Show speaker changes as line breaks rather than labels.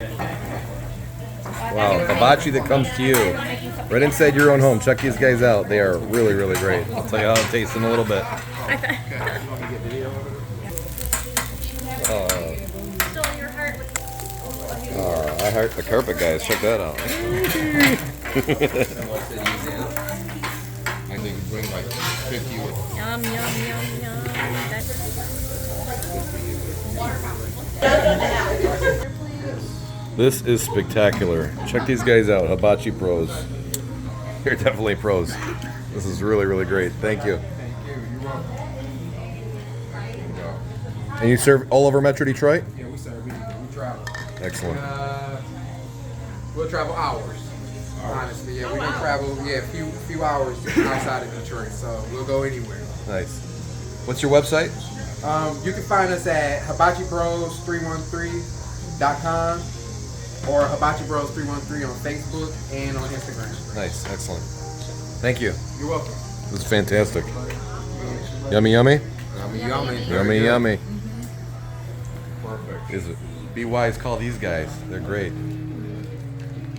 Wow, hibachi that comes to you right inside your own home. Check these guys out. They are really, really great. I'll tell you how it tastes in a little bit. I heart the carpet guys. Check that out.
I think bring like 50 with
Yum, yum, yum, yum.
This is spectacular. Check these guys out. Hibachi Bros. They're definitely pros. This is really, really great. Thank you. And you serve all over Metro Detroit?
Yeah, we serve. We travel.
Excellent.
We'll travel hours. Honestly, yeah, we can travel. Yeah, few hours outside of Detroit, so we'll go anywhere.
Nice. What's your website?
You can find us at hibachibros313.com or Hibachi Bros 313 on Facebook and on Instagram.
Nice. Excellent. Thank you.
You're welcome.
This is fantastic. Yummy, yummy.
Yummy, yummy.
Yummy, yummy.
Perfect.
Is it? Be wise. Call these guys. They're great.